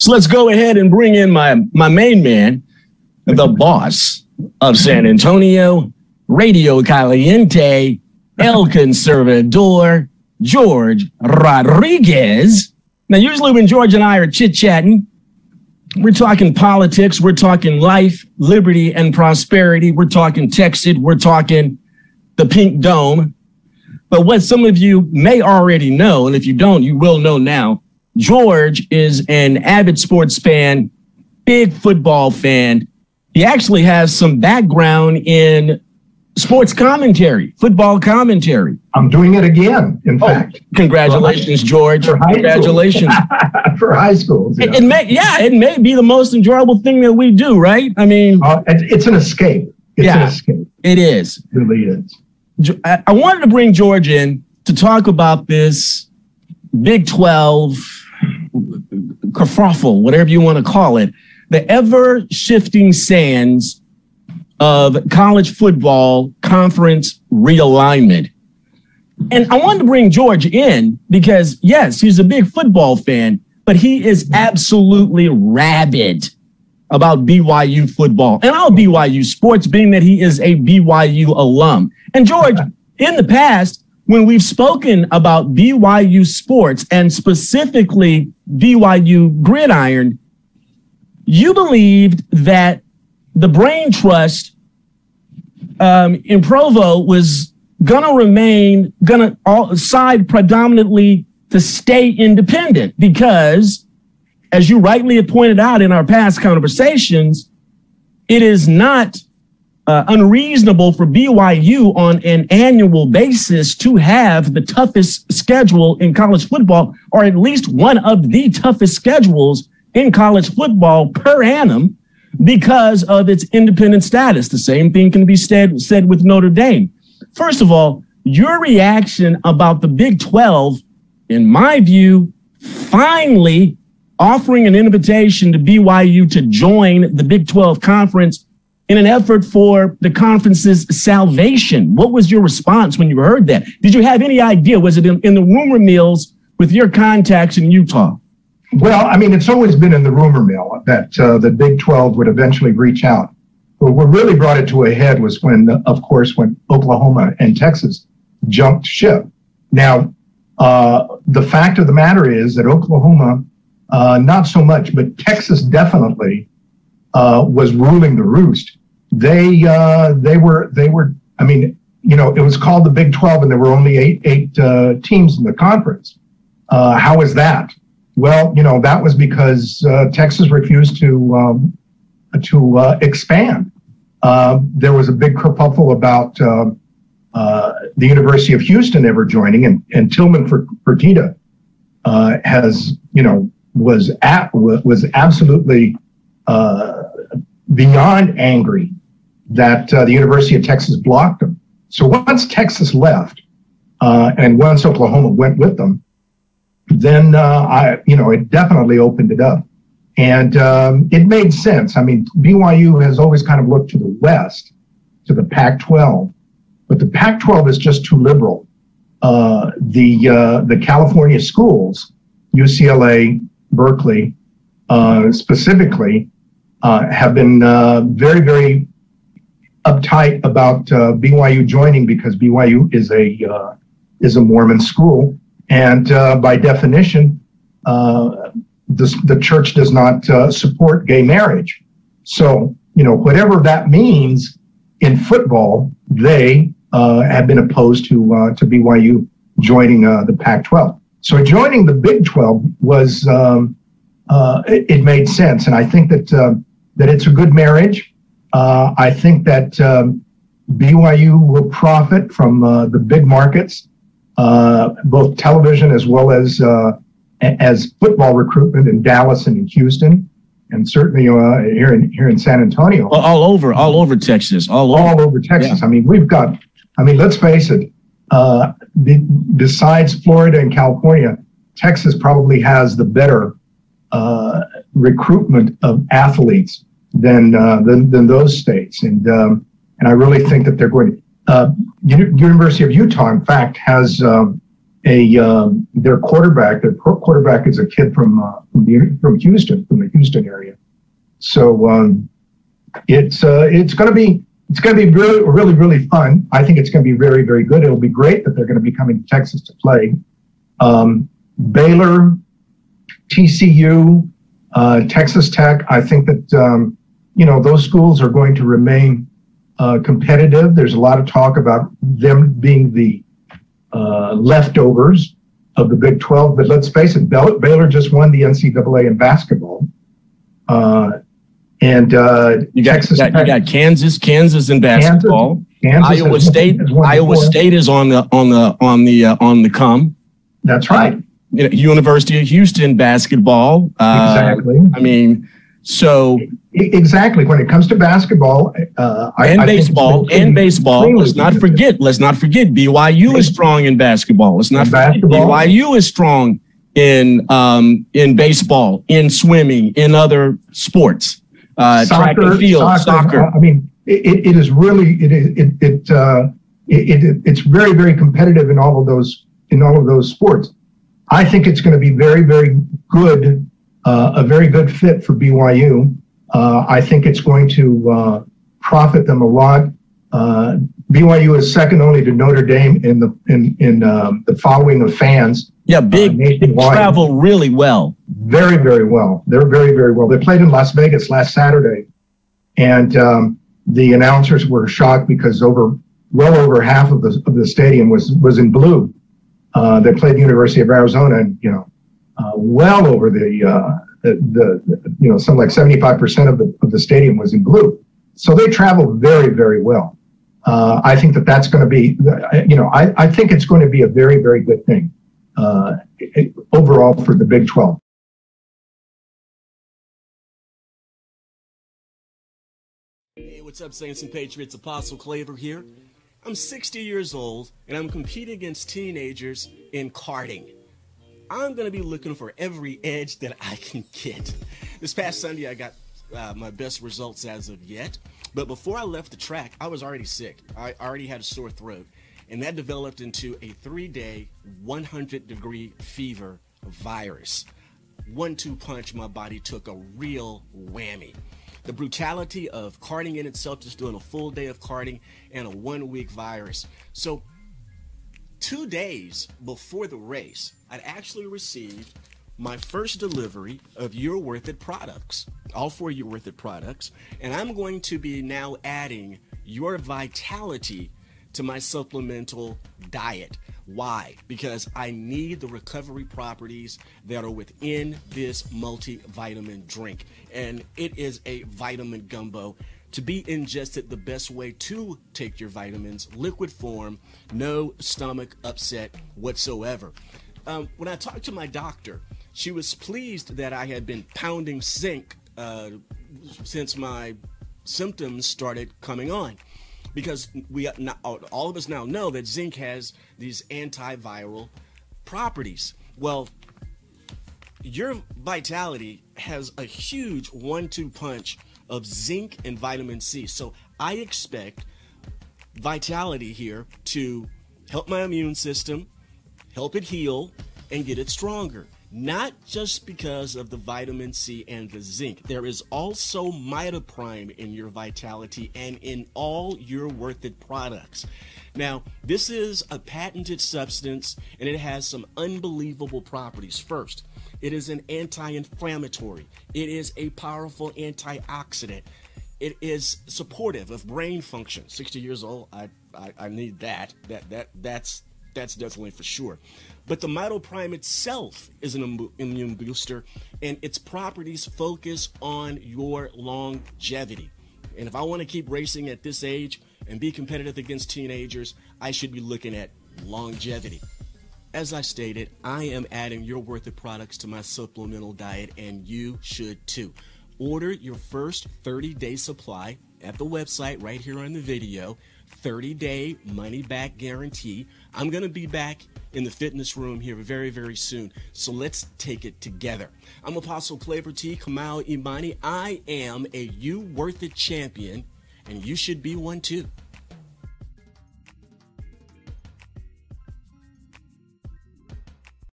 So let's go ahead and bring in my main man, the boss of San Antonio, Radio Caliente, El Conservador, George Rodriguez. Now, usually when George and I are chit-chatting, we're talking politics, we're talking life, liberty, and prosperity. We're talking Texas, we're talking the Pink Dome. But what some of you may already know, and if you don't, you will know now, George is an avid sports fan, big football fan. He actually has some background in sports commentary, football commentary. I'm doing it again, in fact. Congratulations, George. Congratulations. For high schools. Yeah. It may be the most enjoyable thing that we do, right? I mean, it's an escape. It's an escape. It is. It really is. I wanted to bring George in to talk about this Big 12 kerfuffle, whatever you want to call it, the ever-shifting sands of college football conference realignment. And I wanted to bring George in because, yes, he's a big football fan, but he is absolutely rabid about BYU football and all BYU sports, being that he is a BYU alum. And George, in the past, when we've spoken about BYU sports and specifically BYU Gridiron, you believed that the brain trust in Provo was going to side predominantly to stay independent because, as you rightly have pointed out in our past conversations, it is not unreasonable for BYU on an annual basis to have the toughest schedule in college football, or at least one of the toughest schedules in college football per annum because of its independent status. The same thing can be said with Notre Dame. First of all, your reaction about the Big 12, in my view, finally offering an invitation to BYU to join the Big 12 conference in an effort for the conference's salvation. What was your response when you heard that? Did you have any idea? Was it in the rumor mills with your contacts in Utah? Well, I mean, it's always been in the rumor mill that the Big 12 would eventually reach out. But what really brought it to a head was when Oklahoma and Texas jumped ship. Now, the fact of the matter is that Oklahoma, not so much, but Texas definitely was ruling the roost. They were. I mean, you know, it was called the Big 12, and there were only eight teams in the conference. How is that? Well, you know, that was because Texas refused to expand. There was a big kerfuffle about the University of Houston ever joining, and Tillman Fertitta was absolutely beyond angry that the University of Texas blocked them. So once Texas left, and once Oklahoma went with them, then it definitely opened it up, and it made sense. I mean, BYU has always kind of looked to the west, to the Pac-12, but the Pac-12 is just too liberal. The California schools, UCLA, Berkeley, specifically, have been very, very uptight about BYU joining because BYU is a Mormon school. And by definition, the church does not support gay marriage. So, you know, whatever that means in football, they have been opposed to BYU joining the Pac-12. So joining the Big 12 was it made sense, and I think that it's a good marriage. I think that BYU will profit from the big markets. Both television as well as football recruitment in Dallas and in Houston, and certainly here in San Antonio. All over Texas. All over Texas. Yeah. I mean, let's face it. Besides Florida and California, Texas probably has the better recruitment of athletes than those states, and I really think that they're going to. University of Utah, in fact, has their quarterback. Their quarterback is a kid from Houston, from the Houston area. So it's going to be really, really, really fun. I think it's going to be very, very good. It'll be great that they're going to be coming to Texas to play. Baylor, TCU, Texas Tech. I think that those schools are going to remain competitive. There's a lot of talk about them being the leftovers of the Big 12, but let's face it, Baylor just won the NCAA in basketball. You got Kansas in basketball. Iowa State is on the come. That's right. University of Houston basketball. Exactly. Exactly. When it comes to basketball, baseball. Let's not forget. BYU is strong in basketball. Let's not forget. BYU is strong in baseball, in swimming, in other sports. Track and field, soccer. I mean, it is really it's very, very competitive in all of those sports. I think it's going to be very, very good, a very good fit for BYU. I think it's going to profit them a lot. BYU is second only to Notre Dame in the following of fans. Yeah, big travel really well. Very, very well. They're very, very well. They played in Las Vegas last Saturday, and the announcers were shocked because well over half of the stadium was in blue. They played the University of Arizona, and well over some like 75% of the stadium was in blue. So they travel very, very well. I think that's going to be, I think it's going to be a very, very good thing overall for the Big 12. Hey, what's up, Saints and Patriots? Apostle Claver here. I'm 60 years old, and I'm competing against teenagers in karting. I'm going to be looking for every edge that I can get. This past Sunday, I got my best results as of yet. But before I left the track, I was already sick. I already had a sore throat. And that developed into a 3-day, 100-degree fever virus. 1-2 punch, my body took a real whammy. The brutality of karting in itself, just doing a full day of karting, and a 1-week virus. So 2 days before the race, I'd actually received my first delivery of You're Worth It products, all 4 You're Worth It products, and I'm going to be now adding Your Vitality to my supplemental diet. Why? Because I need the recovery properties that are within this multivitamin drink, and it is a vitamin gumbo to be ingested the best way to take your vitamins, liquid form, no stomach upset whatsoever. When I talked to my doctor, she was pleased that I had been pounding zinc since my symptoms started coming on, because all of us now know that zinc has these antiviral properties. Well, Your Vitality has a huge 1-2 punch of zinc and vitamin C. So I expect Vitality here to help my immune system, help it heal, and get it stronger. Not just because of the vitamin C and the zinc. There is also mitoprine in Your Vitality and in all You're Worth It products. Now, this is a patented substance, and it has some unbelievable properties. First, it is an anti-inflammatory. It is a powerful antioxidant. It is supportive of brain function. 60 years old, I need that. That's definitely for sure. But the mitoprine itself is an immune booster, and its properties focus on your longevity. And if I want to keep racing at this age and be competitive against teenagers, I should be looking at longevity. As I stated, I am adding You're Worth It products to my supplemental diet, and you should too. Order your first 30-day supply at the website right here on the video. 30-day money-back guarantee. I'm going to be back in the fitness room here very, very soon. So let's take it together. I'm Apostle Claver T. Kamau Imani. I am a You Worth It champion, and you should be one too.